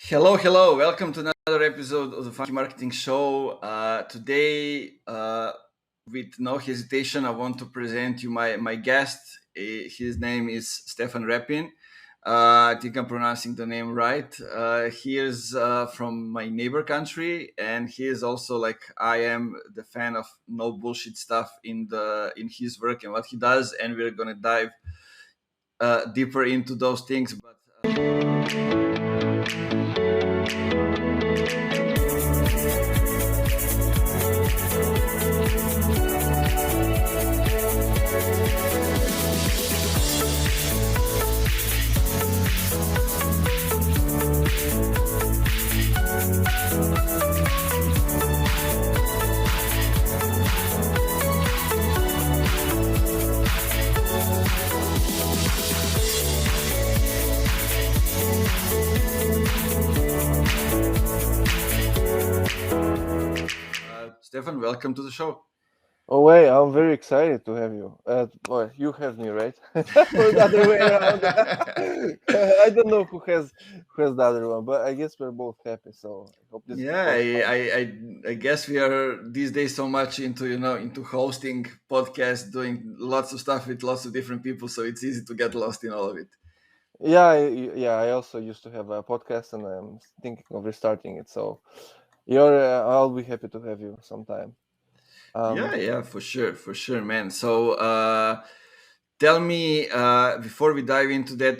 Hello, hello. Welcome to another episode of the Funky Marketing Show. Today, with no hesitation, I want to present you my guest. His name is Stefan Repin. I think I'm pronouncing the name right. He is from my neighbor country, and he is also like I am the fan of no bullshit stuff in his work and what he does, and we're gonna dive deeper into those things. But Stefan, welcome to the show. Oh wait, I'm very excited to have you. Well, you have me, right? Or the other way around. I don't know who has the other one, but I guess we're both happy. So I hope this Yeah, goes fine. I guess we are these days so much into into hosting podcasts, doing lots of stuff with lots of different people, so it's easy to get lost in all of it. Yeah, yeah. I also used to have a podcast, and I'm thinking of restarting it. So I'll be happy to have you sometime. Yeah, Um, yeah, for sure, man. So tell me before we dive into that,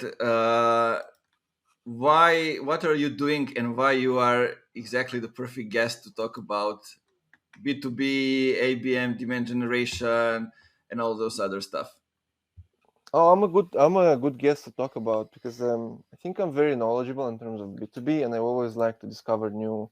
what are you doing, and why you are exactly the perfect guest to talk about B2B, ABM, demand generation, and all those other stuff. oh, I'm a good guest to talk about because I think I'm very knowledgeable in terms of B2B, and I always like to discover new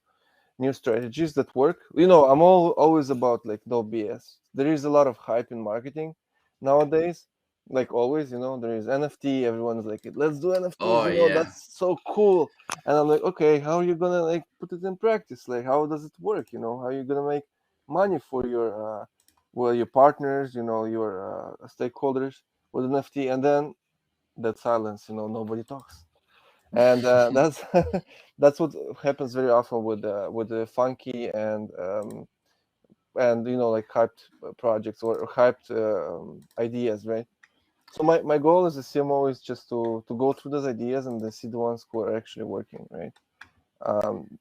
strategies that work. I'm always about like no BS. There is a lot of hype in marketing nowadays. Like always, there is NFT. Everyone's like, let's do NFTs. Oh yeah. That's so cool. And I'm like, okay, how are you gonna like put it in practice? Like, how does it work? How are you gonna make money for your partners? Your stakeholders with NFT, and then that silence. Nobody talks, and that's that's what happens very often with the funky and like hyped projects or hyped ideas, right? So my goal as a CMO is just to go through those ideas and then see the ones who are actually working, right? um,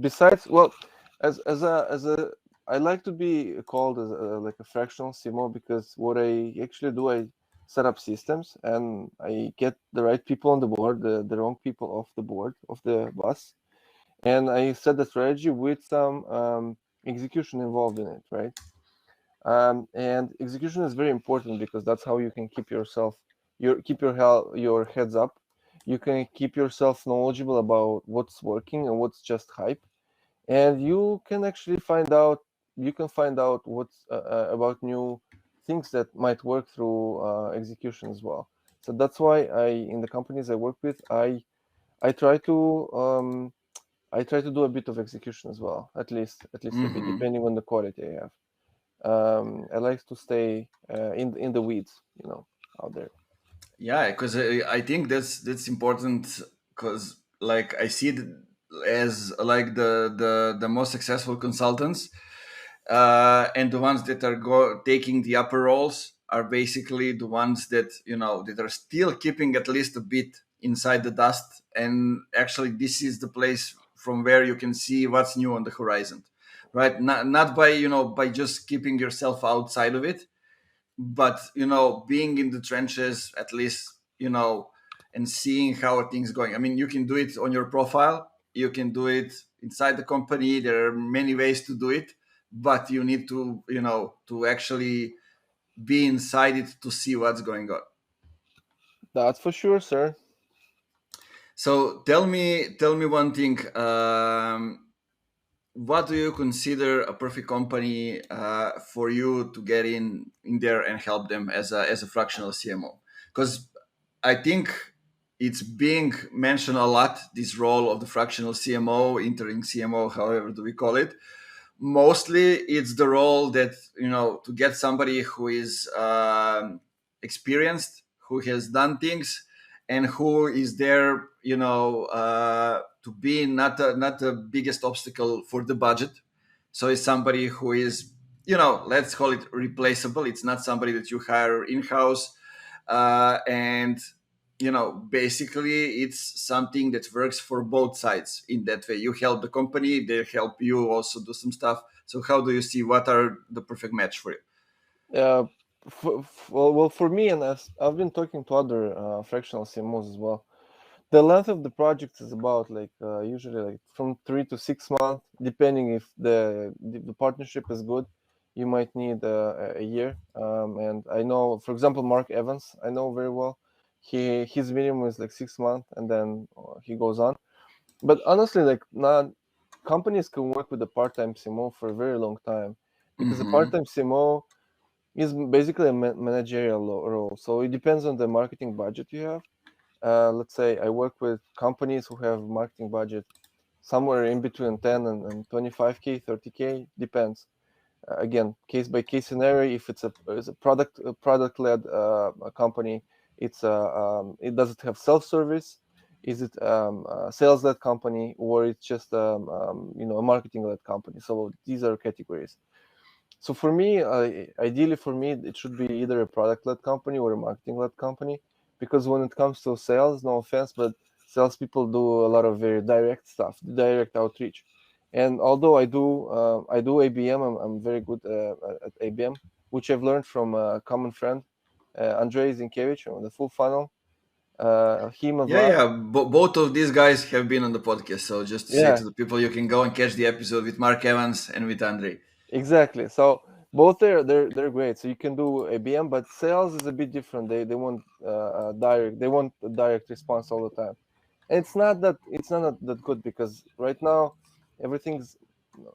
Besides, well, as a I like to be called as like a fractional CMO because what I actually do, I set up systems and I get the right people on the board, the wrong people off the board of the bus, and I set the strategy with some execution involved in it, right? And execution is very important because that's how you can keep your heads up. You can keep yourself knowledgeable about what's working and what's just hype, and you can find out what's about new things that might work through execution as well. So that's why in the companies I work with, I try to do a bit of execution as well, at least a bit, Hmm. depending on the quality I have. I like to stay in the weeds, out there. Yeah, because I think that's important because like I see it as like the most successful consultants and the ones that are taking the upper roles are basically the ones that that are still keeping at least a bit inside the dust, and actually this is the place from where you can see what's new on the horizon, right? Not by by just keeping yourself outside of it, but being in the trenches at least, and seeing how things going. I mean, you can do it on your profile, you can do it inside the company, there are many ways to do it, but you need to to actually be inside it to see what's going on. That's for sure, sir. So tell me one thing. What do you consider a perfect company for you to get in there and help them as a fractional CMO? Because I think it's being mentioned a lot, this role of the fractional CMO, interim CMO, however do we call it. Mostly it's the role that to get somebody who is experienced, who has done things, and who is there to be not the biggest obstacle for the budget. So it's somebody who is, let's call it replaceable. It's not somebody that you hire in-house. And basically it's something that works for both sides. In that way, you help the company, they help you also do some stuff. So how do you see what are the perfect match for you? Uh, well, for me, and I've been talking to other fractional CMOs as well. The length of the project is about like usually like from 3 to 6 months, depending if the partnership is good. You might need a year. And I know, for example, Mark Evans, I know very well. His minimum is like 6 months, and then he goes on. But honestly, like not companies can work with a part-time CMO for a very long time, because a Mm-hmm. part-time CMO is basically a managerial role. So it depends on the marketing budget you have. Let's say I work with companies who have marketing budget somewhere in between 10 and 25k, 30k, depends. Again, case by case scenario. If it's a product led company, it does it have self service? Is it a sales led company, or it's just a marketing led company? So these are categories. So for me, ideally for me, it should be either a product-led company or a marketing-led company, because when it comes to sales, no offense, but salespeople do a lot of very direct stuff, direct outreach. And although I do ABM, I'm very good at ABM, which I've learned from a common friend, Andrei Zinkevich, on the Full Funnel. Him and Yeah, Vlad. yeah. Both of these guys have been on the podcast. So just to say Yeah, to the people, you can go and catch the episode with Mark Evans and with Andre. exactly. So both they're great. So you can do ABM, but sales is a bit different. They want direct. They want a direct response all the time. And it's not that good, because right now everything's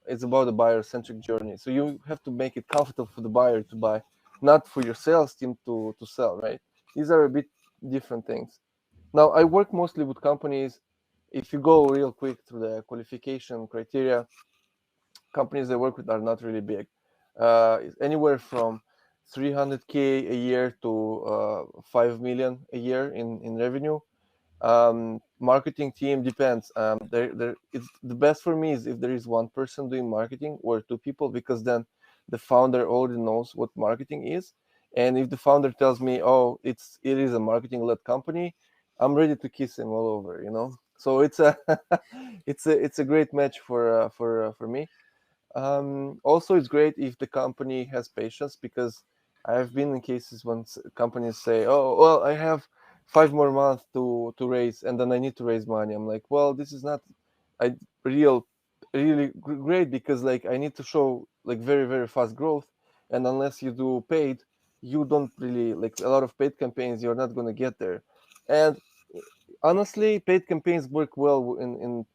it's about the buyer centric journey. So you have to make it comfortable for the buyer to buy, not for your sales team to sell. Right? These are a bit different things. Now I work mostly with companies. If you go real quick through the qualification criteria, companies I work with are not really big. It's anywhere from 300k a year to 5 million a year in revenue. Marketing team depends. It's the best for me is if there is one person doing marketing or two people, because then the founder already knows what marketing is. And if the founder tells me, oh, it is a marketing led company, I'm ready to kiss him all over. So it's a it's a great match for me. Also, it's great if the company has patience, because I've been in cases when companies say, "Oh, well, I have 5 more months to raise, and then I need to raise money." I'm like, "Well, this is not a real, really great, because like I need to show like very very fast growth, and unless you do paid, you don't really like a lot of paid campaigns. You're not gonna get there." And honestly, paid campaigns work well in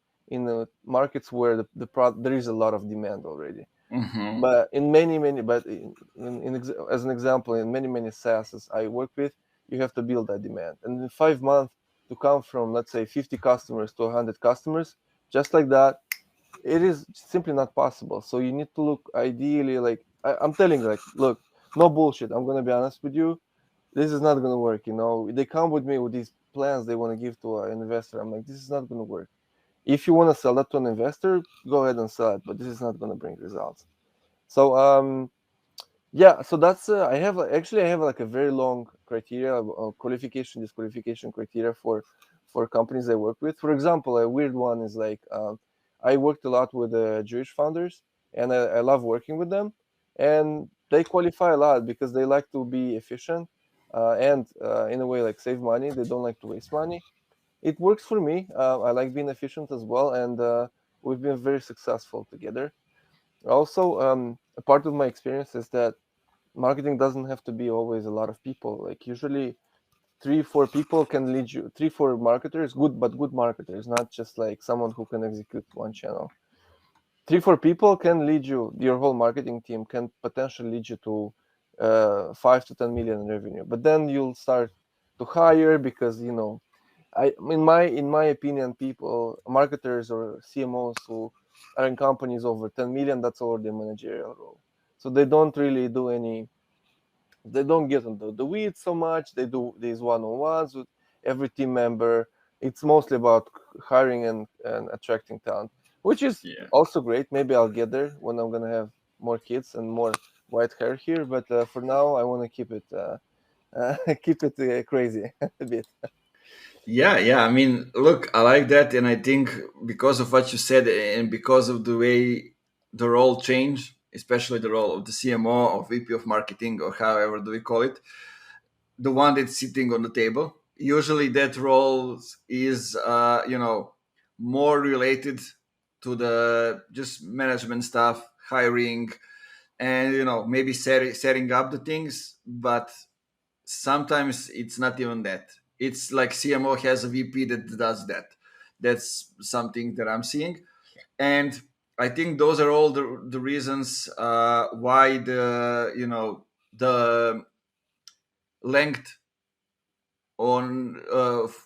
markets where there is a lot of demand already. Mm-hmm. But in many, but as an example, in many SaaSs I work with, you have to build that demand, and in 5 months to come from, let's say, 50 customers to 100 customers, just like that, it is simply not possible. So you need to look ideally like I'm telling you, like, look, no bullshit. I'm gonna be honest with you, this is not going to work. They come with me with these plans they want to give to an investor. I'm like, this is not going to work. If you want to sell that to an investor, go ahead and sell it, but this is not going to bring results. So yeah, so that's I have like a very long criteria of qualification disqualification criteria for companies I work with. For example, a weird one is like, I worked a lot with Jewish founders, and I love working with them, and they qualify a lot because they like to be efficient, and in a way like save money. They don't like to waste money. It works for me. I like being efficient as well, and we've been very successful together. Also, a part of my experience is that marketing doesn't have to be always a lot of people. Like usually 3 4 people can lead you, 3 4 marketers, good, but good marketers, not just like someone who can execute one channel. 3 4 people can lead you, your whole marketing team can potentially lead you to 5 to 10 million in revenue. But then you'll start to hire, because in my opinion, people, marketers or CMOs who are in companies over 10 million, that's already a managerial role. So they don't really do any, they don't get into the weeds so much. They do these one-on-ones with every team member. It's mostly about hiring and attracting talent, which is Yeah. also great. Maybe I'll get there when I'm gonna have more kids and more white hair here. But for now, I want to keep it keep it crazy a bit. Yeah, yeah. I mean, look, I like that, and I think because of what you said, and because of the way the role changed, especially the role of the CMO or VP of marketing or however do we call it, the one that's sitting on the table. Usually, that role is, more related to the just management stuff, hiring, and maybe setting up the things, but sometimes it's not even that. It's like CMO has a VP that does that. That's something that I'm seeing, and I think those are all the reasons why the length on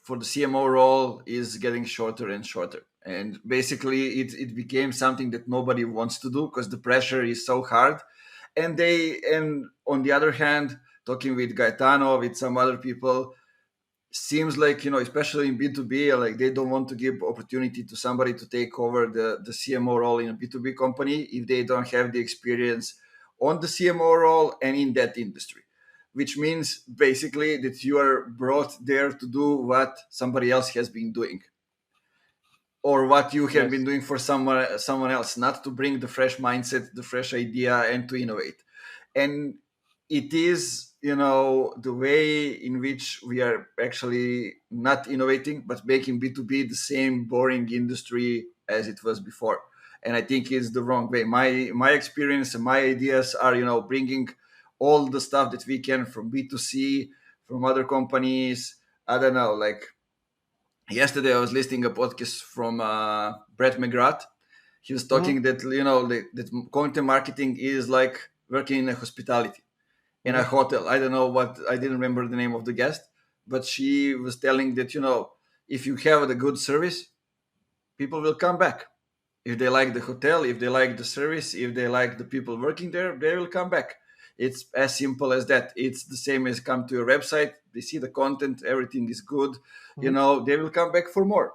for the CMO role is getting shorter and shorter. And basically, it became something that nobody wants to do because the pressure is so hard. And on the other hand, talking with Gaetano, with some other people, seems like especially in B2B, like they don't want to give opportunity to somebody to take over the CMO role in a B2B company if they don't have the experience on the CMO role and in that industry, which means basically that you are brought there to do what somebody else has been doing or what you have been Yes. doing for someone else, not to bring the fresh mindset, the fresh idea, and to innovate. And it is the way in which we are actually not innovating but making B2B the same boring industry as it was before. And I think it's the wrong way. My experience and my ideas are bringing all the stuff that we can from B2C, from other companies. I don't know, like yesterday I was listening a podcast from Brett McGrath. He was Hmm. talking that that content marketing is like working in a hospitality in a Hmm. hotel. I don't know what, I didn't remember the name of the guest, but she was telling that if you have a good service, people will come back. If they like the hotel, if they like the service, if they like the people working there, they will come back. It's as simple as that. It's the same as come to your website, they see the content, everything is good, Hmm. they will come back for more.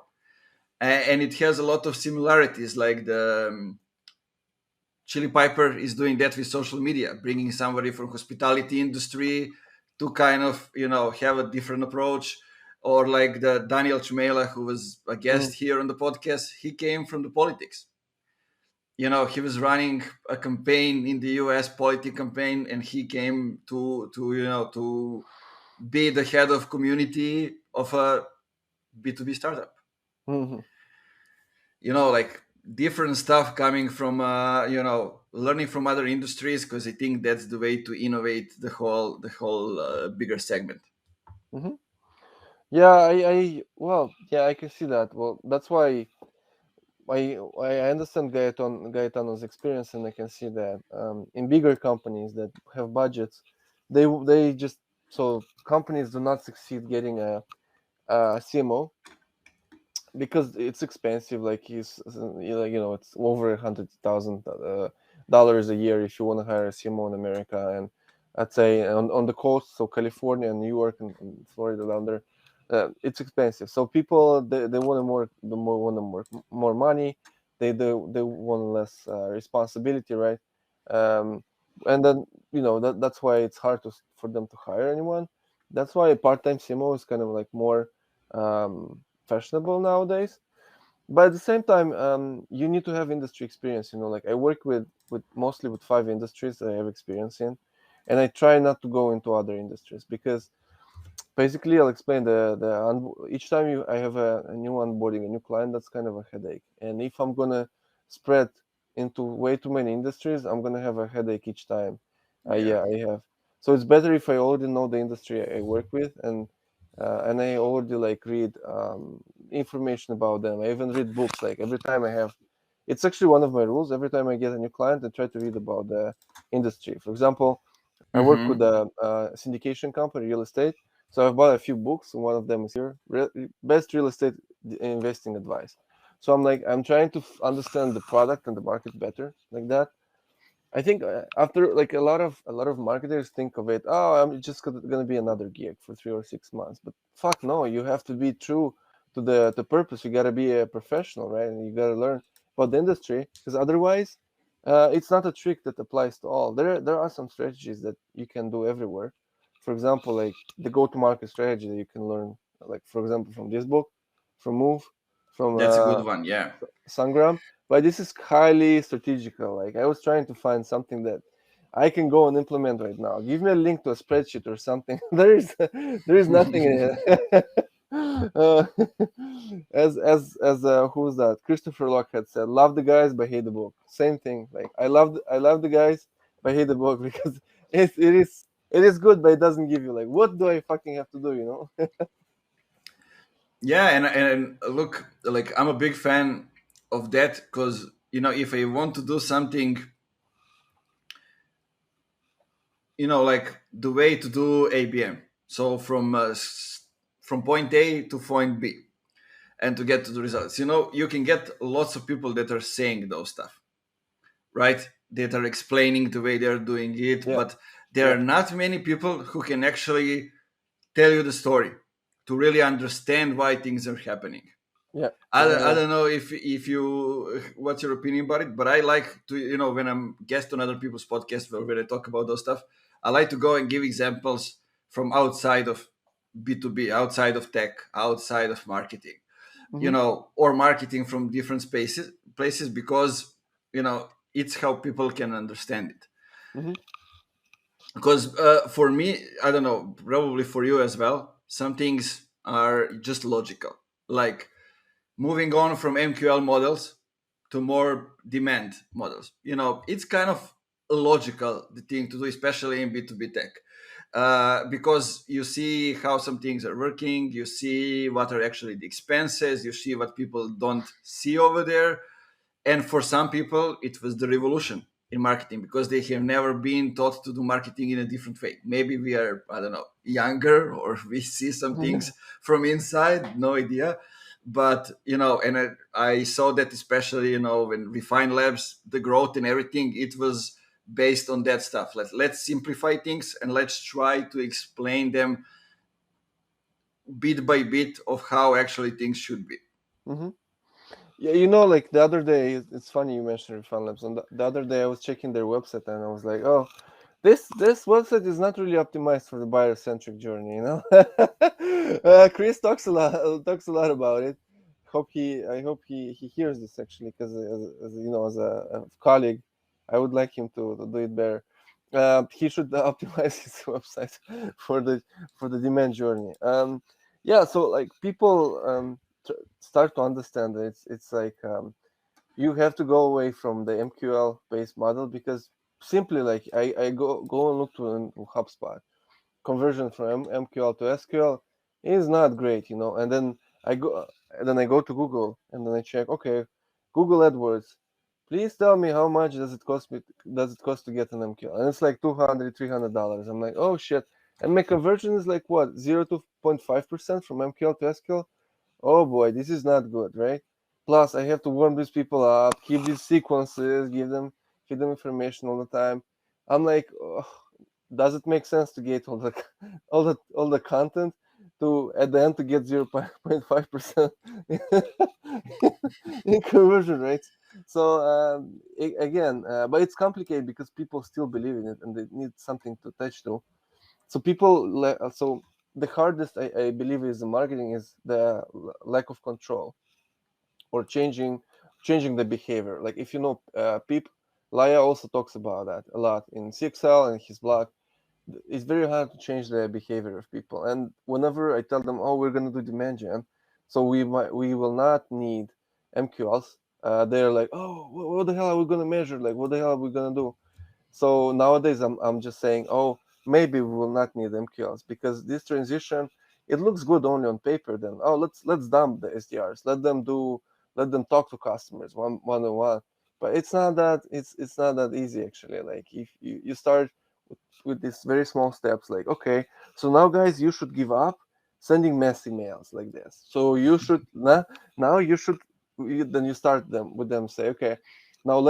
And it has a lot of similarities, like the Chili Piper is doing that with social media, bringing somebody from hospitality industry to kind of have a different approach. Or like the Daniel Chumela, who was a Hmm. guest here on the podcast, he came from the politics. He was running a campaign in the U.S. politic campaign, and he came to be the head of community of a B2B startup. Hmm. Like different stuff coming from learning from other industries, because I think that's the way to innovate the whole bigger segment. Hmm. Yeah, well, yeah, I can see that. Well, that's why I understand Gaetano's experience, and I can see that in bigger companies that have budgets, they just so companies do not succeed getting a CMO because it's expensive. Like he's like it's over $100,000 a year if you want to hire a CMO in America, and I'd say on the coast, so California and New York and Florida down there, it's expensive. So people they want more money. They want less responsibility, right? Um, and then that's why it's hard for them to hire anyone. That's why a part-time CMO is kind of like more fashionable nowadays. But at the same time, you need to have industry experience. Like I work with mostly with 5 industries that I have experience in, and I try not to go into other industries because basically I'll explain each time I have a new onboarding a new client, that's kind of a headache. And if I'm gonna spread into way too many industries, I'm gonna have a headache each time. Yeah. I have. So it's better if I already know the industry I work with, and I already like read information about them. I even read books. Like every time I have, it's actually one of my rules. Every time I get a new client, I try to read about the industry. For example, I work with Mm-hmm. a syndication company, real estate. So I've bought a few books. One of them is here, best real estate investing advice. So I'm trying to understand the product and the market better, like that. I think after like a lot of marketers think of it, oh, I'm just gonna be another gig for 3 or 6 months. But fuck no, you have to be true the purpose. You got to be a professional, right? And you got to learn about the industry, because otherwise, it's not a trick that applies to all. There are some strategies that you can do everywhere. For example, like the go-to-market strategy that you can learn, like for example, from this book, from Move, from That's a good one. Yeah. Sangram. But this is highly strategical. Like I was trying to find something that I can go and implement right now. Give me a link to a spreadsheet or something. There is nothing in it. uh, as who's that? Christopher Locke had said, "Love the guys, but hate the book." Same thing. Like I love the guys, but hate the book because it is good, but it doesn't give you like what do I fucking have to do, you know? Yeah, and look, like I'm a big fan of that because if I want to do something, like the way to do ABM, so from point A to point B, and to get to the results, you can get lots of people that are saying those stuff, right? That are explaining the way they're doing it, Yeah, but there yeah, are not many people who can actually tell you the story to really understand why things are happening. yeah, I, yeah, I yeah. don't know if you what's your opinion about it, but I like to when I'm guest on other people's podcasts where I talk about those stuff, I like to go and give examples from outside of B2B, outside of tech, outside of marketing, Mm-hmm, or marketing from different places because it's how people can understand it. mm-hmm, Because for me, I don't know, probably for you as well, some things are just logical, like moving on from MQL models to more demand models. It's kind of logical the thing to do, especially in B2B tech, because you see how some things are working, you see what are actually the expenses, you see what people don't see over there, and for some people it was the revolution in marketing because they have never been taught to do marketing in a different way. Maybe we are, I don't know, younger, or we see some things from inside, no idea. But and I saw that, especially when Refine Labs, the growth and everything, it was based on that stuff. Let's simplify things and let's try to explain them bit by bit of how actually things should be. mm-hmm. Yeah, like the other day, it's funny you mentioned Refund Labs. And the other day, I was checking their website and I was like, oh, this website is not really optimized for the buyer-centric journey. Chris talks a lot about it. I hope he hears this actually, because as a colleague, I would like him to do it better. He should optimize his website for the demand journey. Yeah, so like people start to understand that it's like you have to go away from the MQL based model, because simply like I go and look to HubSpot conversion from MQL to SQL is not great, and then I go to Google and then I check, okay, Google AdWords, please tell me how much does it cost to get an MQL, and it's like $200-$300. I'm like, oh shit. And my conversion is like what, 0.5% from MQL to SQL. Oh boy, this is not good, right? Plus, I have to warm these people up, keep these sequences, feed them information all the time. I'm like, ugh, does it make sense to get all the all the content to at the end to get 0.5% in conversion rates? So again, but it's complicated because people still believe in it and they need something to attach to. So so the hardest I believe is the marketing is the lack of control, or changing the behavior. Like if Pip Laya also talks about that a lot in CXL and his blog. It's very hard to change the behavior of people. And whenever I tell them, oh, we're going to do demand gen, so we will not need MQLs, they're like, oh, what the hell are we going to measure? Like, what the hell are we going to do? So nowadays, I'm just saying, oh, maybe we will not need MQLs, because this transition, it looks good only on paper. Then, oh, let's dump the SDRs, let them talk to customers one on one. But it's not that easy actually. Like if you start with these very small steps, like, okay, so now guys, you should give up sending mass emails like this. So you should now you should then you start them with them, say, okay, now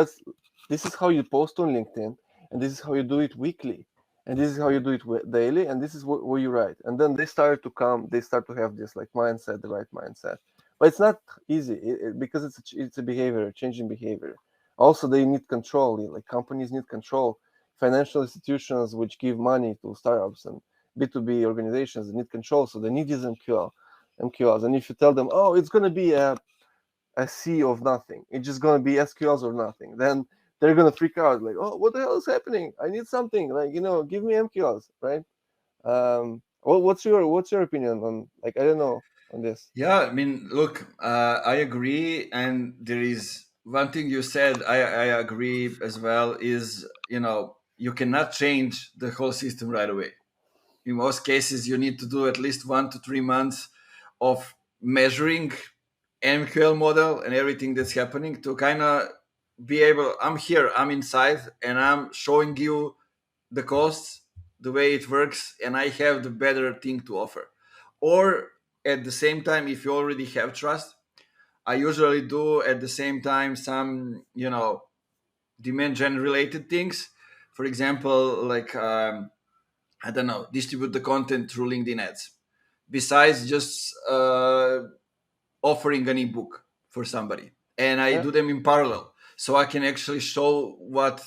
this is how you post on LinkedIn, and this is how you do it weekly, and this is how you do it daily, and this is what you write. And then they start to have this like mindset, the right mindset. but it's not easy because it's a behavior, changing behavior. Also, they need control. Like companies need control. Financial institutions which give money to startups and B2B organizations need control, so they need these MQLs. And if you tell them, oh, it's going to be a sea of nothing, it's just going to be SQLs or nothing, then they're going to freak out, like, oh, what the hell is happening? I need something, like, give me MQLs, right? What's your opinion on, like, I don't know, on this? Yeah, I mean, look, I agree, and there is one thing you said. I agree as well. Is you cannot change the whole system right away. In most cases, you need to do at least 1 to 3 months of measuring MQL model and everything that's happening to kind of be able. I'm here, I'm inside, and I'm showing you the costs, the way it works, and I have the better thing to offer. Or at the same time, if you already have trust, I usually do at the same time some, demand gen related things. For example, like, I don't know, distribute the content through LinkedIn ads. Besides just offering an ebook for somebody, and I Yeah. do them in parallel, so I can actually show what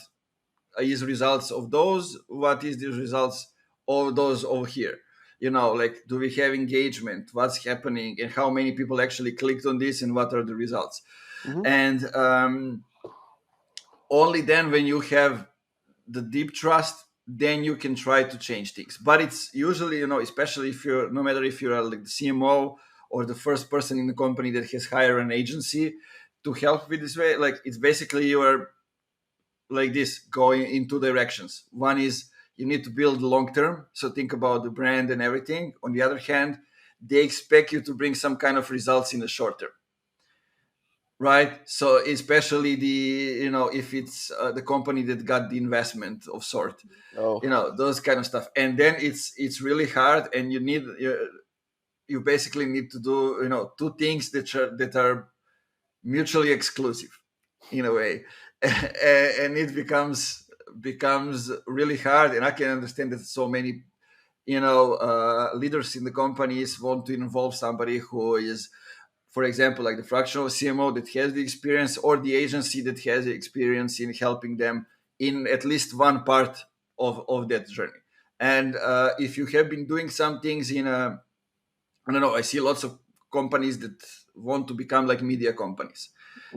is results of those, what is the results of those over here. Like, do we have engagement? What's happening, and how many people actually clicked on this, and what are the results? Hmm. And only then, when you have the deep trust, then you can try to change things. But it's usually, especially if you're, no matter if you're like the CMO or the first person in the company that has hired an agency to help with this way, like, it's basically you are like this, going in two directions. One is you need to build long term, so think about the brand and everything. On the other hand, they expect you to bring some kind of results in the short term, right? So especially if it's the company that got the investment of sort, Oh. those kind of stuff. And then it's really hard, and you basically need to do two things that are mutually exclusive in a way. And it becomes really hard. And I can understand that so many leaders in the companies want to involve somebody who is, for example, like the fractional CMO that has the experience, or the agency that has the experience in helping them in at least one part of that journey. And if you have been doing some things in a, I don't know, I see lots of companies that want to become like media companies.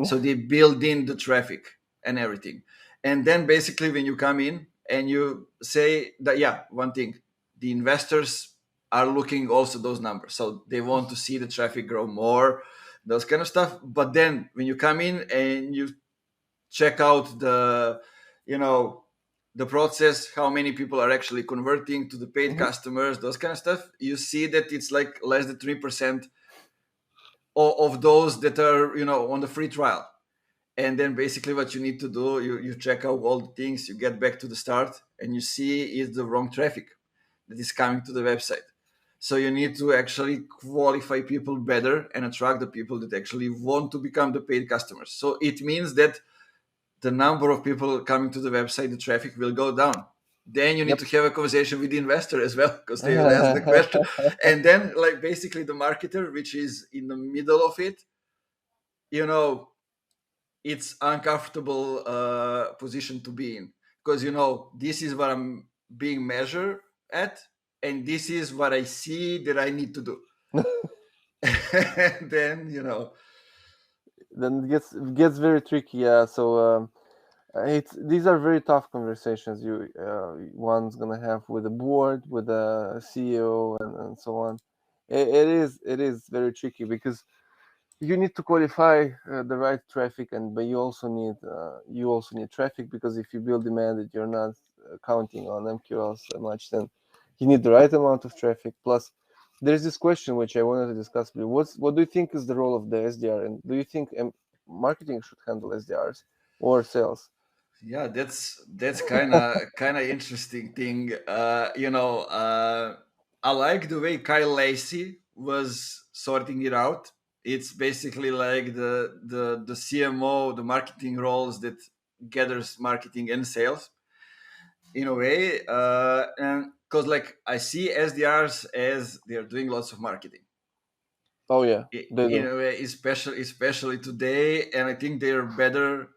So they build in the traffic and everything. And then basically, when you come in and you say that, yeah, one thing, the investors are looking also those numbers. So they want to see the traffic grow more, those kind of stuff. But then when you come in and you check out you know, the process, how many people are actually converting to the paid Hmm. customers, those kind of stuff, you see that it's like less than 3% of those that are, on the free trial. And then basically what you need to do, you check out all the things, you get back to the start, and you see is the wrong traffic that is coming to the website. So you need to actually qualify people better and attract the people that actually want to become the paid customers. So it means that the number of people coming to the website, the traffic will go down. Then you need Yep. to have a conversation with the investor as well, because they will ask the question. And then, like, basically the marketer, which is in the middle of it, you know, it's uncomfortable position to be in, because this is what I'm being measured at, and this is what I see that I need to do. And then Then it gets very tricky. Yeah. So it's these are very tough conversations. One's gonna have with the board, with the CEO, and so on. It is very tricky because you need to qualify the right traffic, and but you also need traffic, because if you build demand that you're not counting on MQLs so much, then you need the right amount of traffic. Plus, there's this question which I wanted to discuss with you. What do you think is the role of the SDR, and do you think marketing should handle SDRs or sales? yeah, that's kind of interesting thing. I like the way Kyle Lacey was sorting it out. It's basically like the CMO, the marketing roles that gathers marketing and sales in a way. And because, like, I see SDRs as they're doing lots of marketing, Oh yeah, they in do. a way, especially today. And I think they're better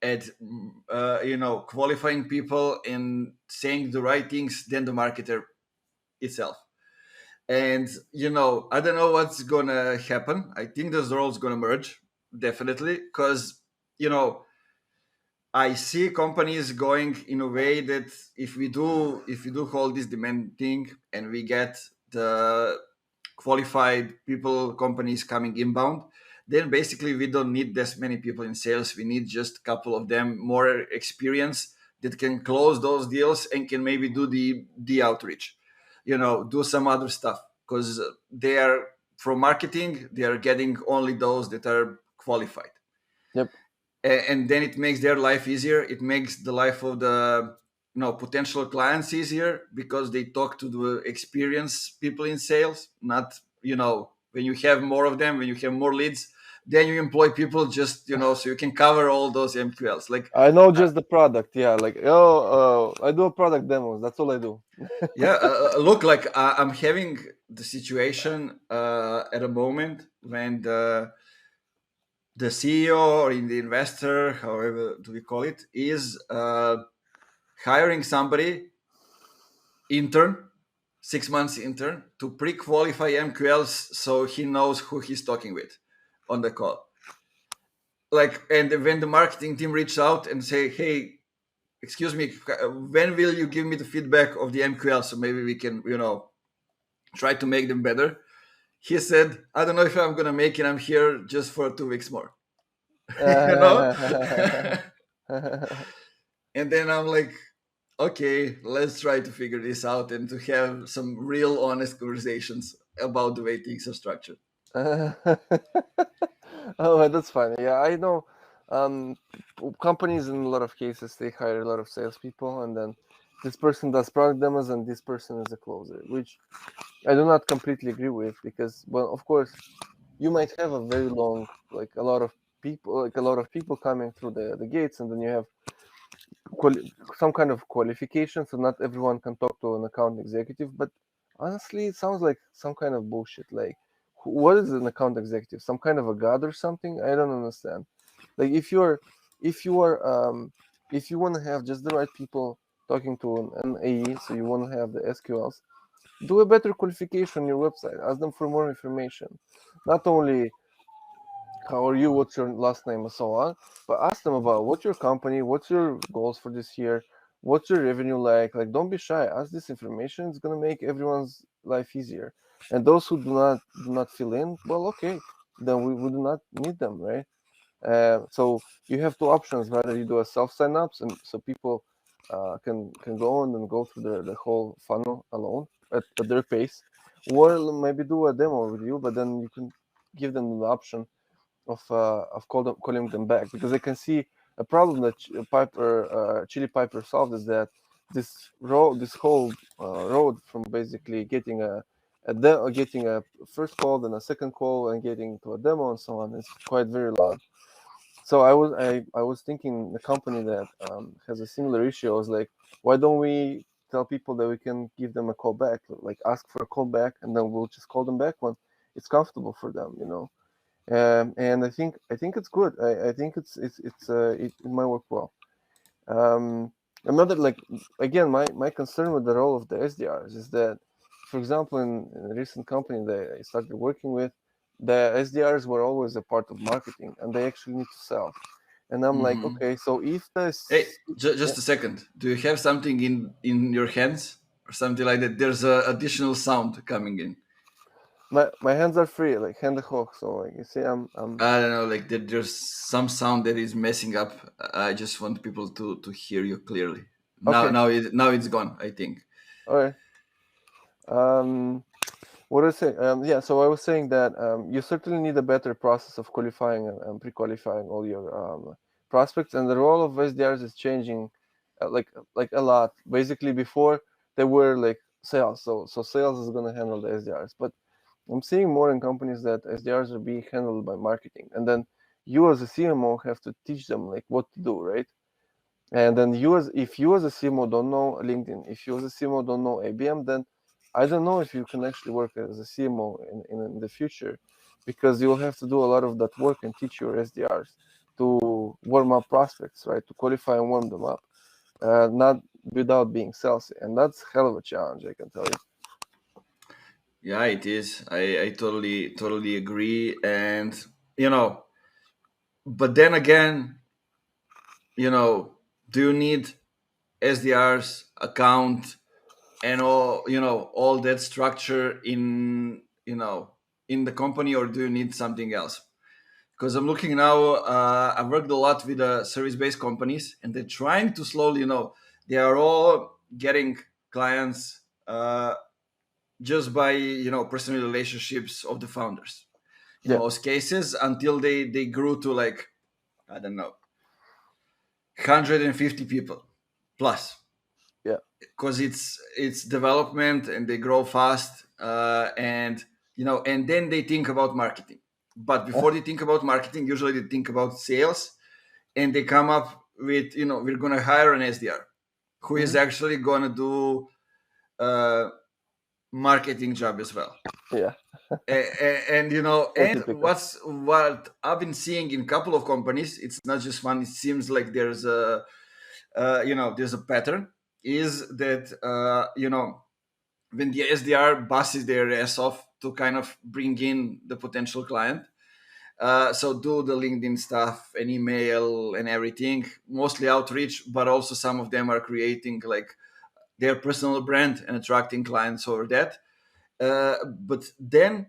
at qualifying people and saying the right things than the marketer itself. And I don't know what's gonna happen. I think those roles gonna merge definitely, because you know I see companies going in a way that if we do hold this demand thing and we get the qualified people companies coming inbound, then basically we don't need this many people in sales. We need just a couple of them more experience that can close those deals and can maybe do the outreach, do some other stuff, because they are from marketing, they are getting only those that are qualified. Yep. And then it makes their life easier. It makes the life of the potential clients easier, because they talk to the experienced people in sales. Not when you have more of them, when you have more leads, then you employ people just so you can cover all those MQLs. Like, I know uh, just the product. Yeah, like oh, I do a product demos. That's all I do. yeah, look, like I'm having the situation at a moment when the CEO or in the investor, however do we call it, is hiring somebody intern, 6 months intern, to pre-qualify MQLs so he knows who he's talking with on the call. Like, and when the marketing team reached out and say, "Hey, excuse me, when will you give me the feedback of the MQL so maybe we can, try to make them better?" He said, "I don't know if I'm gonna make it. I'm here just for 2 weeks more." you know. And then I'm like, okay, let's try to figure this out and to have some real honest conversations about the way things are structured. Oh, that's funny. Yeah, I know. Um, Companies in a lot of cases they hire a lot of salespeople, and then this person does product demos, and this person is a closer, which I do not completely agree with because, well, of course, you might have a very long, like a lot of people coming through the gates, and then you have some kind of qualification, so not everyone can talk to an account executive. But honestly, it sounds like some kind of bullshit. Like, what is an account executive? Some kind of a god or something? I don't understand. Like, if you are, if you want to have just the right people talking to an AE, so you want to have the SQLs, do a better qualification on your website. Ask them for more information. Not only how are you, what's your last name, and so on, but ask them about what's your company, what's your goals for this year, what's your revenue like. Like, don't be shy. Ask this information. It's gonna make everyone's life easier. And those who do not fill in, well, okay, then we do not need them, right? So you have two options: whether you do a self sign ups, and so people can go on and go through the whole funnel alone at their pace, or maybe do a demo with you, but then you can give them the option of calling them back, because I can see a problem that Chili Piper solved is that this whole road from basically getting a first call, then a second call, and getting to a demo and so on is quite very long. So I was thinking the company that has a similar issue. I was like, why don't we tell people that we can give them a call back, like ask for a call back, and then we'll just call them back when it's comfortable for them. And I think it's good. I think it might work well. Um, Another, like, again, my concern with the role of the SDRs is that, for example, in a recent company that I started working with, the SDRs were always a part of marketing, and they actually need to sell. And I'm like, Hmm. okay, so if Hey, this, yeah, just a second. Do you have something in your hands or something like that? There's a additional sound coming in. my hands are free, like hand the hook. So like you see, I'm I don't know, like there's some sound that is messing up. I just want people to hear you clearly. Now okay. now it's gone, I think. All right. Um, What I say, yeah. So I was saying that you certainly need a better process of qualifying and pre-qualifying all your prospects, and the role of SDRs is changing, like a lot. Basically, before they were like sales, so sales is going to handle the SDRs, but I'm seeing more in companies that SDRs are being handled by marketing, and then you as a CMO have to teach them like what to do, right? And then if you as a CMO don't know LinkedIn, if you as a CMO don't know ABM, then I don't know if you can actually work as a CMO in the future. because you'll have to do a lot of that work and teach your SDRs to warm up prospects, right? To qualify and warm them up, not without being salesy. And that's hell of a challenge, I can tell you. Yeah, it is. I totally agree. And, you know, but then again, do you need SDRs account and all that structure in the company, or do you need something else? Because I'm looking now, I've worked a lot with service-based companies, and they're trying to slowly, they are all getting clients just by personal relationships of the founders in Yeah, most cases, until they grew to, like, I don't know, 150 people plus, yeah, because it's development and they grow fast, and and then they think about marketing. But before they think about marketing, usually they think about sales, and they come up with, we're going to hire an SDR who is hmm, actually going to do marketing job as well. yeah, And so and typical. what I've been seeing in a couple of companies, it's not just one. It seems like there's a pattern, is that when the SDR buses their ass off to kind of bring in the potential client, so do the LinkedIn stuff and email and everything, mostly outreach, but also some of them are creating like their personal brand and attracting clients over that. But then,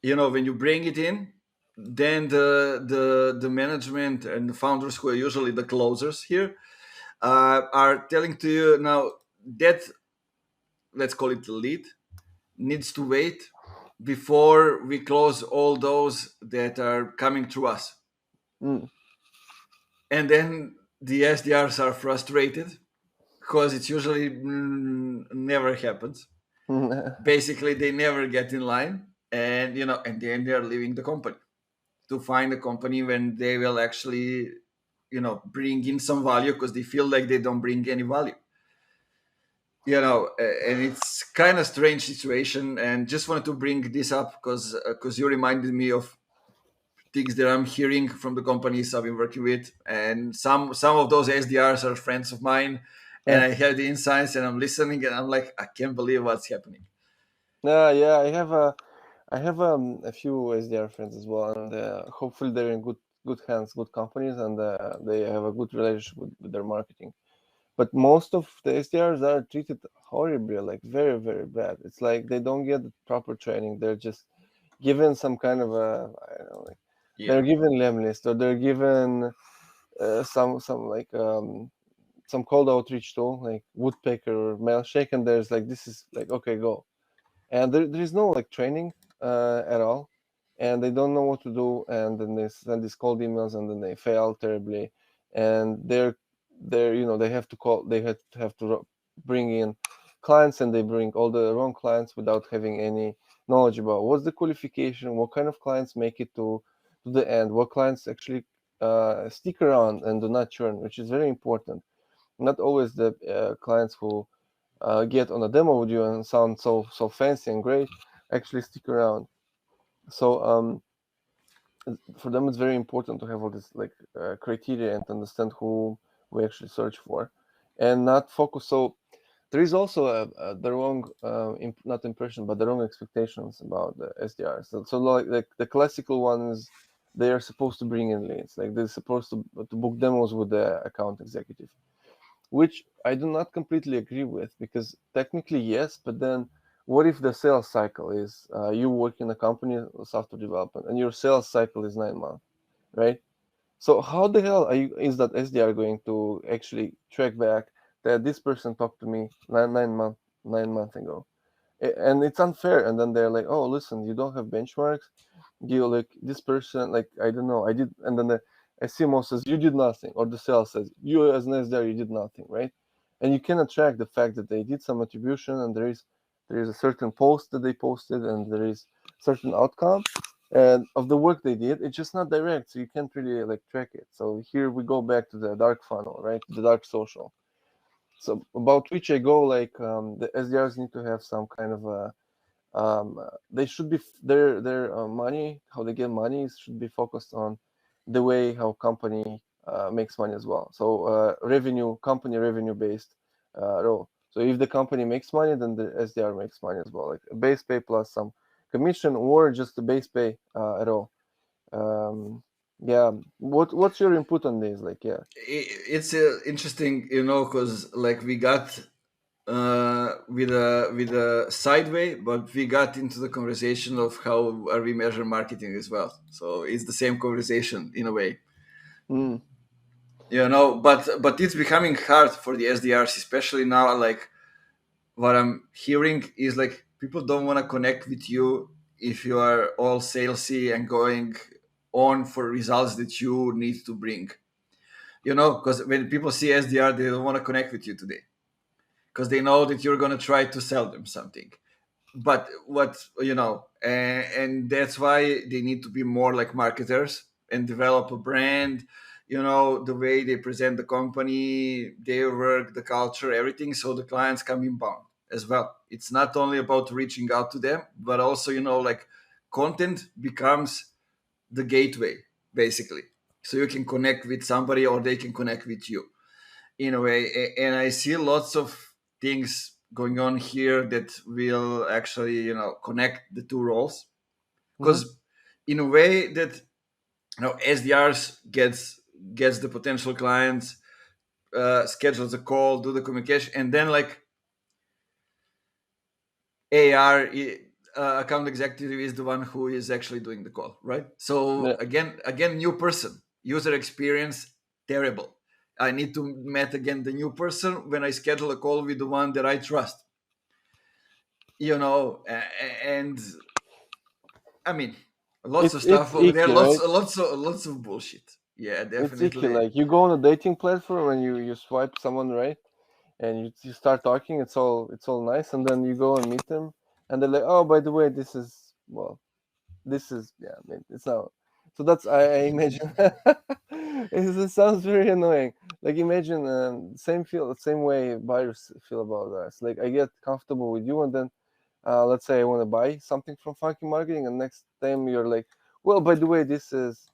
when you bring it in, then the management and the founders, who are usually the closers here, are telling to you now that, let's call it the lead, needs to wait before we close all those that are coming through us. Mm. And then the SDRs are frustrated because it's usually never happens. Basically, they never get in line, and and then they're leaving the company to find a company when they will actually bring in some value, because they feel like they don't bring any value. And it's kind of strange situation, and just wanted to bring this up because you reminded me of things that I'm hearing from the companies I've been working with, and some of those SDRs are friends of mine, and Yeah, I hear the insights, and I'm listening, and I'm like, I can't believe what's happening. yeah. I have a few SDR friends as well, and hopefully they're in good hands, good companies, and they have a good relationship with their marketing. But most of the SDRs are treated horribly, like very, very bad. It's like they don't get the proper training. They're just given some kind of a, I don't know, like Yeah. they're given list, or they're given some like some cold outreach tool like Woodpecker or Mailshake, and there's like this is like okay, go. And there is no like training at all, and they don't know what to do, and then they send these cold emails, and then they fail terribly, and they're they have to call, they have to bring in clients, and they bring all the wrong clients without having any knowledge about what's the qualification, what kind of clients make it to the end, what clients actually stick around and do not churn, which is very important. Not always the clients who get on a demo with you and sound so fancy and great actually stick around. So for them it's very important to have all this like criteria and understand who we actually search for, and not focus. So there is also the wrong not impression, but the wrong expectations about the SDRs. So like the classical one is they are supposed to bring in leads, like they're supposed to book demos with the account executive, which I do not completely agree with, because technically yes, but then what if the sales cycle is you work in a company of software development and your sales cycle is 9 months, right? So how the hell is that SDR going to actually track back that this person talked to me 9 months ago? And it's unfair. And then they're like, oh, listen, you don't have benchmarks. You like this person, like I don't know, I did, and then the CMO says you did nothing, or the sales says you as an SDR you did nothing, right? And you cannot track the fact that they did some attribution, and there is a certain post that they posted, and there is certain outcome and of the work they did. It's just not direct, so you can't really like track it. So here we go back to the dark funnel, right? The dark social. So about which I go, like the SDRs need to have some kind of a They should be their money, how they get money should be focused on the way how company makes money as well. So revenue, company revenue based role. So if the company makes money, then the SDR makes money as well, like a base pay plus some commission, or just the base pay at all. Um, yeah. What's your input on this? Like, yeah. It's interesting, because like we got with a sideway, but we got into the conversation of how are we measure marketing as well. So it's the same conversation in a way, Mm, but it's becoming hard for the SDRs, especially now. Like what I'm hearing is like people don't want to connect with you if you are all salesy and going on for results that you need to bring. Because when people see SDR, they don't want to connect with you today because they know that you're going to try to sell them something. But and that's why they need to be more like marketers and develop a brand, the way they present the company, their work, the culture, everything, so the clients come inbound as well. It's not only about reaching out to them, but also, like content becomes the gateway, basically, so you can connect with somebody or they can connect with you in a way. And I see lots of things going on here that will actually, connect the two roles, mm-hmm. because in a way that, SDRs gets the potential clients, schedules a call, do the communication, and then like account executive is the one who is actually doing the call, right? So Yeah. again, new person, user experience terrible. I need to meet again the new person when I schedule a call with the one that I trust, and I mean, lots of It's stuff over there, icky, lots right? lots of bullshit. Yeah, It's icky. definitely. Like you go on a dating platform and you swipe someone right, and you start talking. It's all nice, and then you go and meet them, and they're like, oh, by the way, this is, well, this is, yeah. I mean, it's not. So that's, I imagine. It sounds very annoying. Like imagine, same way buyers feel about us. Like I get comfortable with you, and then let's say I want to buy something from Funky Marketing, and next time you're like, well, by the way, this is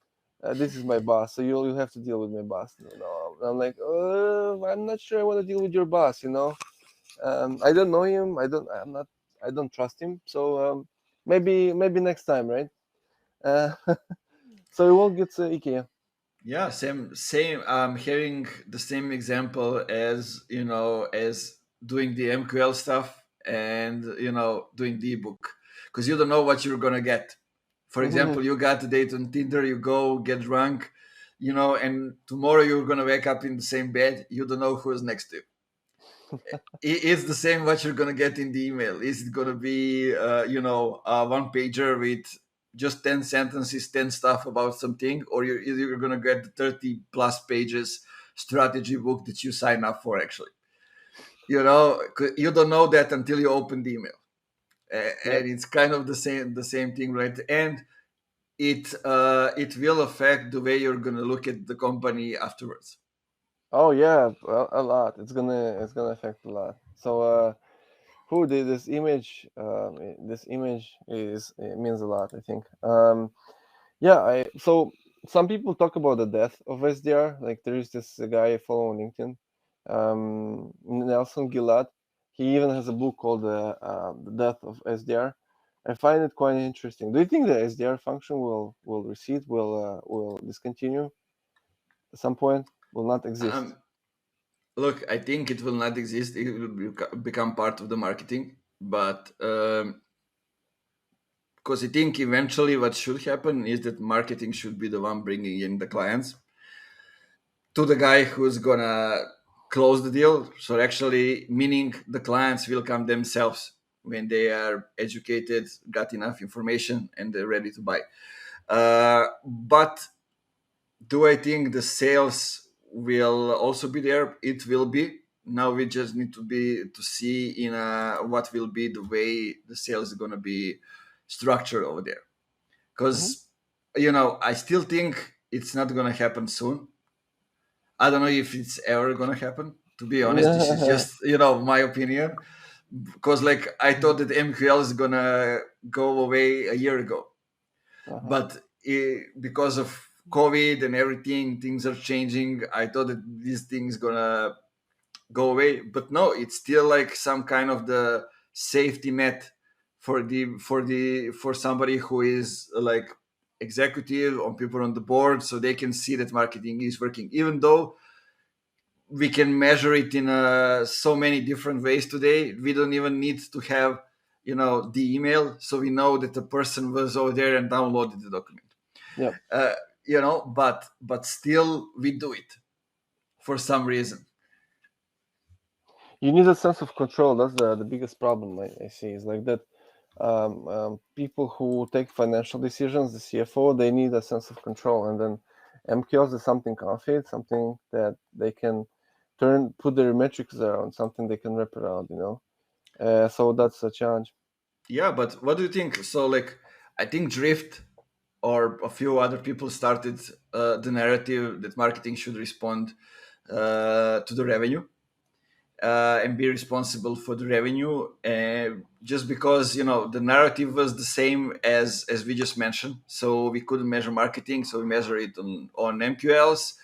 my boss, so you'll have to deal with my boss. No, I'm like, I'm not sure I want to deal with your boss. I don't know him. I don't trust him. So maybe next time, right? Uh, so it won't get icky. Yeah, same. I'm hearing the same example as, as doing the MQL stuff and, doing the ebook, because you don't know what you're gonna get. For example, you got a date on Tinder, you go get drunk, and tomorrow you're gonna wake up in the same bed. You don't know who's next to you. It's the same what you're gonna get in the email. Is it gonna be, a one pager with just 10 sentences, 10 stuff about something, or you're gonna get the 30 plus pages strategy book that you sign up for? Actually, 'cause you don't know that until you open the email. Yep. And it's kind of the same thing, right? And it will affect the way you're gonna look at the company afterwards. Oh yeah, well, a lot. It's gonna affect a lot. So who did this image? This image is, it means a lot, I think. Yeah, I so some people talk about the death of SDR. Like there is this guy I follow on LinkedIn, Nelson Gillard. He even has a book called The Death of SDR. I find it quite interesting. Do you think the SDR function will recede, will discontinue at some point, will not exist? Um, Look, I think it will not exist. It will become part of the marketing, but because I think eventually what should happen is that marketing should be the one bringing in the clients to the guy who's gonna close the deal. So actually, meaning the clients will come themselves when they are educated, got enough information, and they're ready to buy. But do I think the sales will also be there? It will be. Now we just need to see in what will be the way the sales is gonna be structured over there. Hmm. Because I still think it's not gonna happen soon. I don't know if it's ever gonna happen. To be honest, this is just my opinion. because like I thought that MQL is gonna go away a year ago, Uh-huh. but because of COVID and everything, things are changing. I thought that this thing is gonna go away, but no, it's still like some kind of the safety net for somebody who is like executive or people on the board, so they can see that marketing is working, even though we can measure it in so many different ways today. We don't even need to have the email, so we know that the person was over there and downloaded the document. Yeah. uh, but still we do it for some reason. You need a sense of control. That's the biggest problem I see is like that. People who take financial decisions, the CFO, they need a sense of control, and then MQLs is something concrete, something that they can put their metrics around, something they can wrap around. So that's a challenge. Yeah, but what do you think? So like, I think Drift or a few other people started the narrative that marketing should respond to the revenue, and be responsible for the revenue, just because the narrative was the same as we just mentioned. So we couldn't measure marketing, so we measure it on MQLs,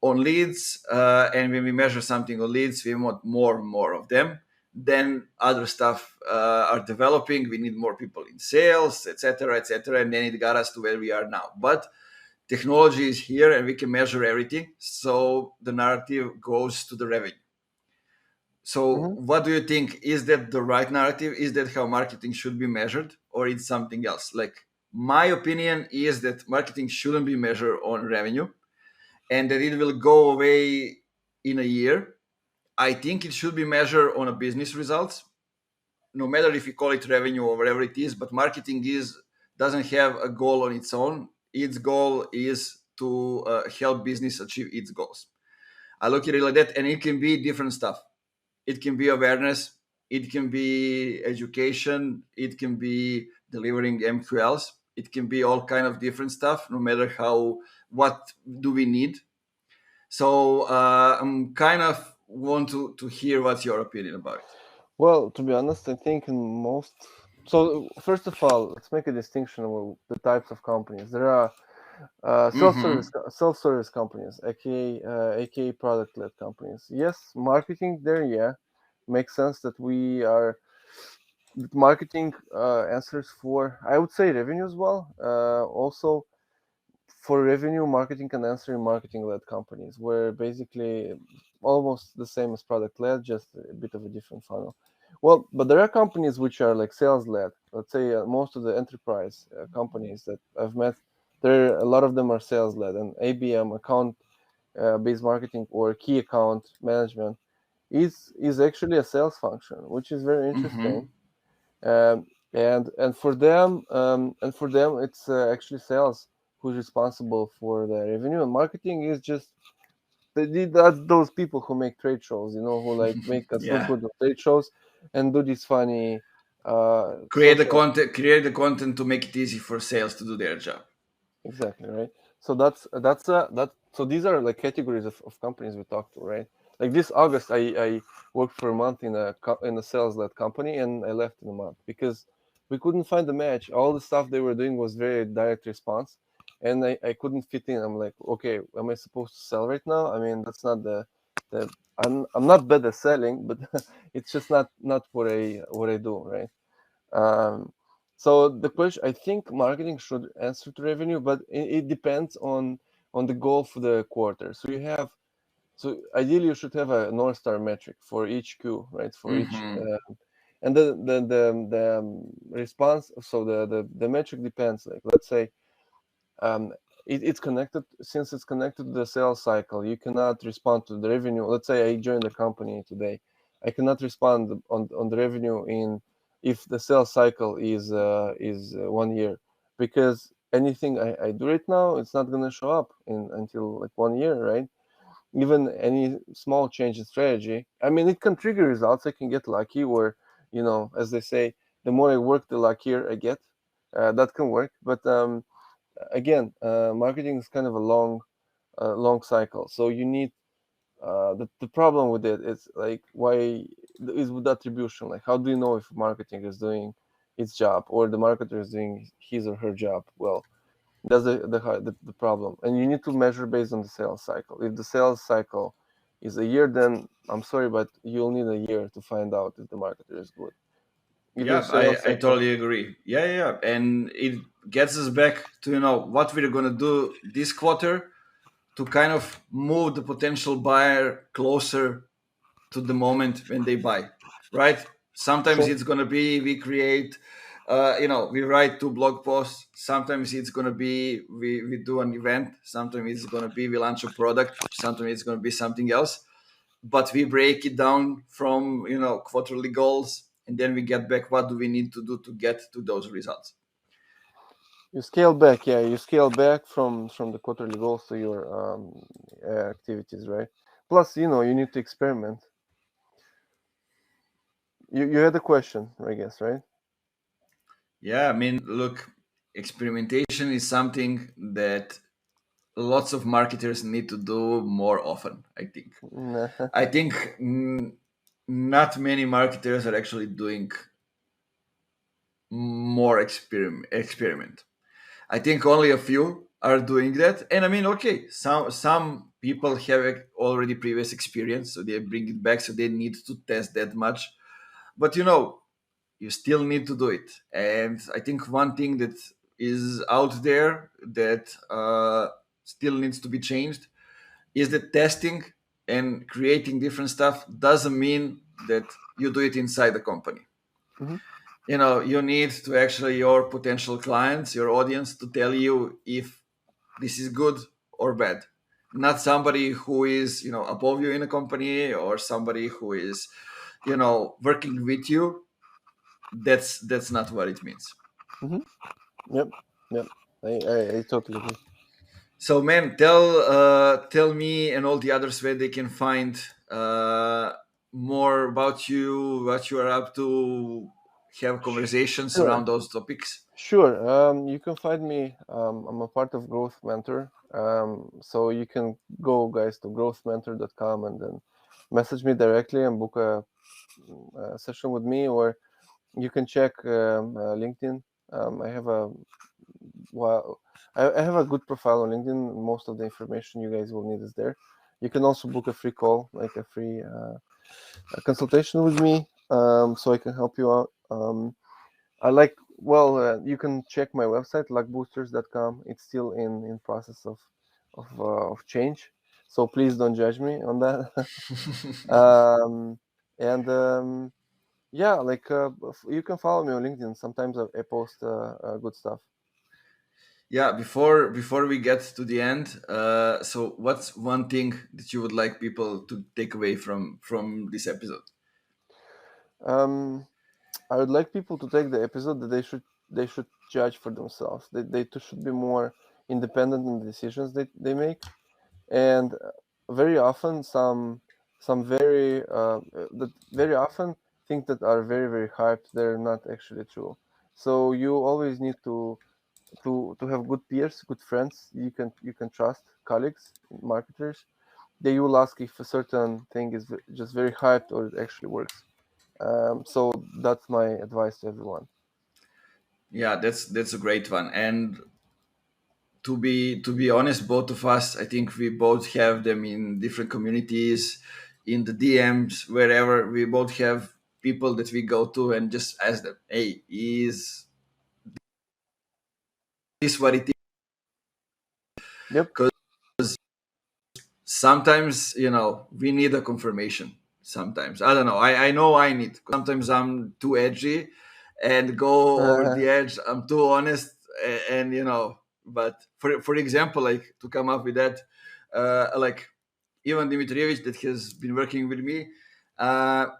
on leads, and when we measure something on leads, we want more and more of them. Then other stuff are developing, we need more people in sales, etc., etc., and then it got us to where we are now. But technology is here and we can measure everything, so the narrative goes to the revenue. So, Hmm. what do you think? Is that the right narrative? Is that how marketing should be measured, or it's something else? Like, my opinion is that marketing shouldn't be measured on revenue, and that it will go away in a year. I think it should be measured on a business results, no matter if you call it revenue or whatever it is. But marketing is doesn't have a goal on its own. Its goal is to help business achieve its goals. I look at it like that, and it can be different stuff. It can be awareness, it can be education, it can be delivering MQLs, it can be all kind of different stuff, no matter how, what do we need. So I'm kind of want to hear what's your opinion about it. Well, to be honest, I think in most. So first of all, let's make a distinction with the types of companies. There are Mm-hmm. self-service companies, aka product-led companies. Yes, marketing there, yeah, makes sense that we are that marketing answers for, I would say, revenue as well. Also, for revenue, marketing can answer in marketing-led companies, where basically almost the same as product-led, just a bit of a different funnel. Well, but there are companies which are like sales-led. Let's say most of the enterprise companies that I've met, there a lot of them are sales-led, and ABM, account based marketing or key account management, is actually a sales function, which is very Mm-hmm. interesting. And for them it's actually sales who's responsible for the revenue, and marketing is just that's those people who make trade shows, who like make us look Yeah. good on trade shows and do these funny Create the social. content. Create the content to make it easy for sales to do their job. Exactly, right. So that. So these are like categories of companies we talk to, right? Like this August, I worked for a month in a sales-led company, and I left in a month because we couldn't find a match. All the stuff they were doing was very direct response, and I couldn't fit in. I'm like, okay, am I supposed to sell right now? I mean, that's not the I'm not bad at selling, but it's just not what I do, right? Um, so the question, I think marketing should answer to revenue, but it depends on the goal for the quarter. So ideally you should have a North Star metric for each Q, right? For each Mm-hmm. and the response. So the metric depends. Like let's say um, it's connected, since it's connected to the sales cycle. You cannot respond to the revenue. Let's say I joined the company today, I cannot respond on the revenue in if the sales cycle is 1 year, because anything I do right now, it's not going to show up in until like 1 year, right? Even any small change in strategy, I mean, it can trigger results. I can get lucky, or as they say, the more I work, the luckier I get. That can work, but again, marketing is kind of a long cycle. So you need the problem with it is like, why is with attribution. Like, how do you know if marketing is doing its job or the marketer is doing his or her job well? That's the problem. And you need to measure based on the sales cycle. If the sales cycle is a year, then I'm sorry, but you'll need a year to find out if the marketer is good. If your Yeah, sales I cycle, totally agree. Yeah. And it gets us back to, what we're going to do this quarter to kind of move the potential buyer closer to the moment when they buy, right? Sometimes sure, it's going to be we create, we write 2 blog posts. Sometimes it's going to be we do an event. Sometimes it's going to be we launch a product. Sometimes it's going to be something else. But we break it down from, quarterly goals, and then we get back what do we need to do to get to those results. you scale back. Yeah, you scale back from the quarterly goals to your activities, right? Plus, you need to experiment. You had a question, I guess, right? Yeah, I mean, look, experimentation is something that lots of marketers need to do more often, I think. I think not many marketers are actually doing more experiment. I think only a few are doing that. And I mean, okay, some people have already previous experience, so they bring it back, so they need to test that much. But you still need to do it. And I think one thing that is out there that still needs to be changed is that testing and creating different stuff doesn't mean that you do it inside the company. Hmm. You need to actually your potential clients, your audience, to tell you if this is good or bad. Not somebody who is above you in a company, or somebody who is working with you. That's not what it means. Hmm. Yep, yep. I totally agree. So, man, tell me and all the others where they can find more about you, what you are up to, have conversations Sure. around those topics. Sure. You can find me. I'm a part of Growth Mentor. So you can go, guys, to growthmentor.com and then message me directly and book a session with me, or you can check LinkedIn. I have a well, I have a good profile on LinkedIn. Most of the information you guys will need is there. You can also book a free call, like a free a consultation with me, so I can help you out. You can check my website, luckboosters.com. It's still in process of change, so please don't judge me on that. um, and yeah, like you can follow me on LinkedIn. Sometimes I post good stuff. Yeah, before we get to the end, so what's one thing that you would like people to take away from this episode? Um, I would like people to take the episode that they should judge for themselves. They should be more independent in the decisions they make. And very often some very often things that are very very hyped, they're not actually true. So you always need to have good peers, good friends you can trust, colleagues, marketers. They will ask if a certain thing is just very hyped or it actually works. So that's my advice to everyone. Yeah, that's a great one. And to be honest, both of us, I think we both have them in different communities, in the DMs, wherever. We both have people that we go to and just ask them, "Hey, is this what it is?" Yep. Because sometimes we need a confirmation. Sometimes I don't know. I know I need. Sometimes I'm too edgy and go over the edge. I'm too honest, and But for example, like to come up with that, like Ivan Dimitrievich that has been working with me,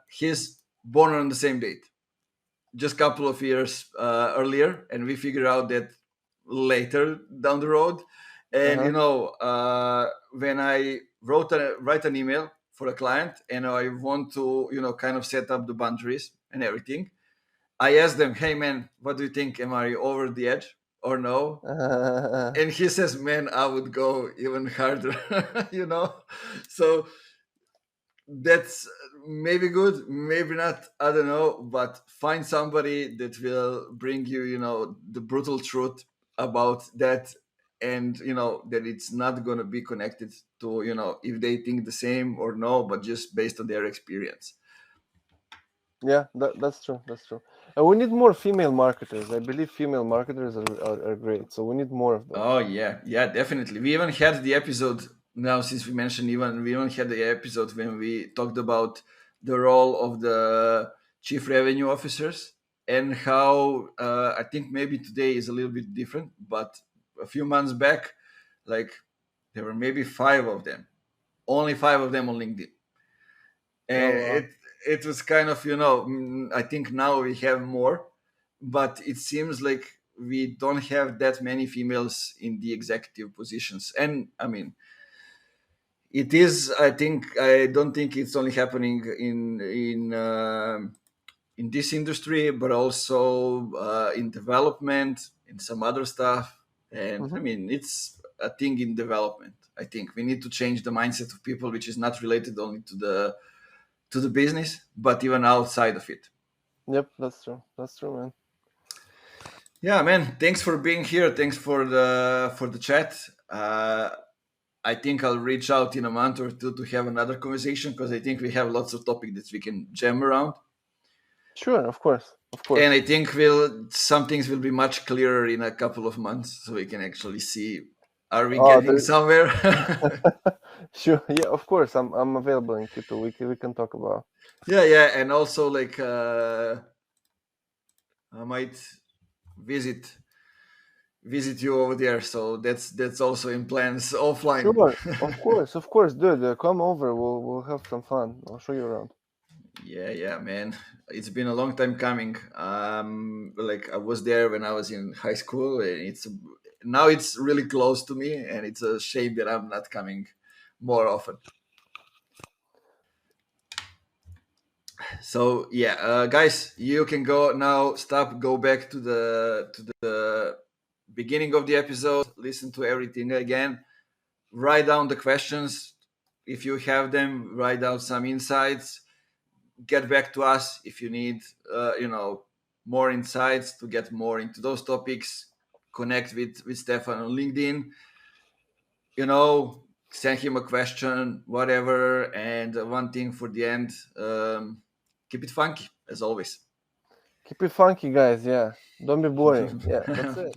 he's born on the same date, just a couple of years earlier, and we figure out that later down the road. And Uh-huh. when I write an email for a client and I want to kind of set up the boundaries and everything, I ask them, "Hey man, what do you think? Am I over the edge or no?" And he says, "Man, I would go even harder." So that's maybe good, maybe not, I don't know, but find somebody that will bring you, the brutal truth about that, and that it's not going to be connected to, if they think the same or no, but just based on their experience. Yeah, that's true. That's true. And we need more female marketers. I believe female marketers are great. So we need more of them. Oh yeah, yeah, definitely. We even had the episode now, since we mentioned, even we even had the episode when we talked about the role of the chief revenue officers, and how I think maybe today is a little bit different, but a few months back, like, there were maybe five of them, only five of them on LinkedIn, Oh and wow. it was kind of, I think now we have more, but it seems like we don't have that many females in the executive positions. And I mean, it is, I don't think it's only happening in this industry, but also in development, in some other stuff. And I Mm-hmm. mean, it's a thing in development. I think we need to change the mindset of people, which is not related only to the business, but even outside of it. Yep, that's true. That's true, man. Yeah, man. Thanks for being here. Thanks for the chat. I think I'll reach out in a month or two to have another conversation, because I think we have lots of topics that we can jam around. Sure, of course, of And course. I think some things will be much clearer in a couple of months, so we can actually see, are we Oh, getting somewhere? sure. Yeah, of course. I'm available in Quito. We can talk about. Yeah, yeah. And also, like, I might visit visit you over there, so that's also in plans offline. Sure, of course, dude. Come over. We'll have some fun. I'll show you around. Yeah, yeah, man. It's been a long time coming. Like, I was there when I was in high school, and now it's really close to me, and it's a shame that I'm not coming more often. So yeah, guys, you can go now. Stop. Go back to the beginning of the episode. Listen to everything again. Write down the questions if you have them. Write down some insights. Get back to us if you need more insights to get more into those topics. Connect with Stefan on LinkedIn, send him a question, whatever. And one thing for the end, keep it funky as always. Keep it funky, guys. Yeah. Don't be boring. Yeah, that's it.